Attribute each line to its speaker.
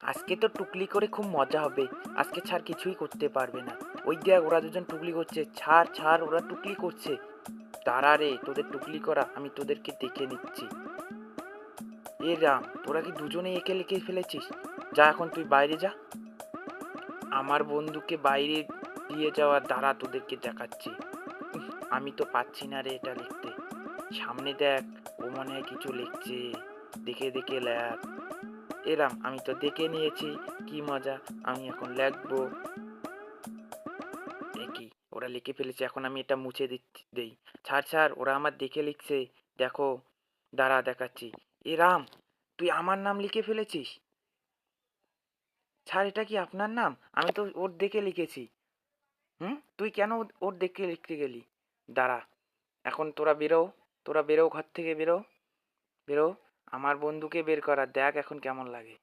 Speaker 1: আজকে তো টুকলি করে খুব মজা হবে। আজকে ছাড় কিছুই করতে পারবে না। ওই দেখ ওরা দুজন টুকলি করছে। ছাড় ছাড় ওরা টুকলি করছে। দাঁড়া রে তোদের টুকলি করা আমি তোদেরকে দেখে নিচ্ছি। এ রাম তোরা কি দুজনেই একে লিখে ফেলেছিস? যা এখন তুই বাইরে যা। আমার বন্ধুকে বাইরে দিয়ে যাওয়ার দ্বারা তোদেরকে দেখাচ্ছি। আমি তো পাচ্ছি না রে এটা লিখতে। সামনে দেখ ও মনে হয় কিছু লিখছে। দেখে দেখে লেখ। এরাম আমি তো দেখে নিয়েছি। কি মজা। আমি এখন লিখবো। একই ওরা লিখে ফেলেছে, এখন আমি এটা মুছে দেই। ছাড় ছাড় ওরা আমার দেখে লিখছে। দেখো, দাঁড়া দেখাচ্ছি। এ রাম, তুই আমার নাম লিখে ফেলেছিস। ছাড়, এটা কি আপনার নাম? আমি তো ওর দেখে লিখেছি। তুই কেন ওর দেখে লিখতে গেলি? দাঁড়া, এখন তোরা বেরো। তোরা বেরো, ঘর থেকে বেরো। বেরো। আমার বন্ধুকে বের করা দেখ এখন কেমন লাগে।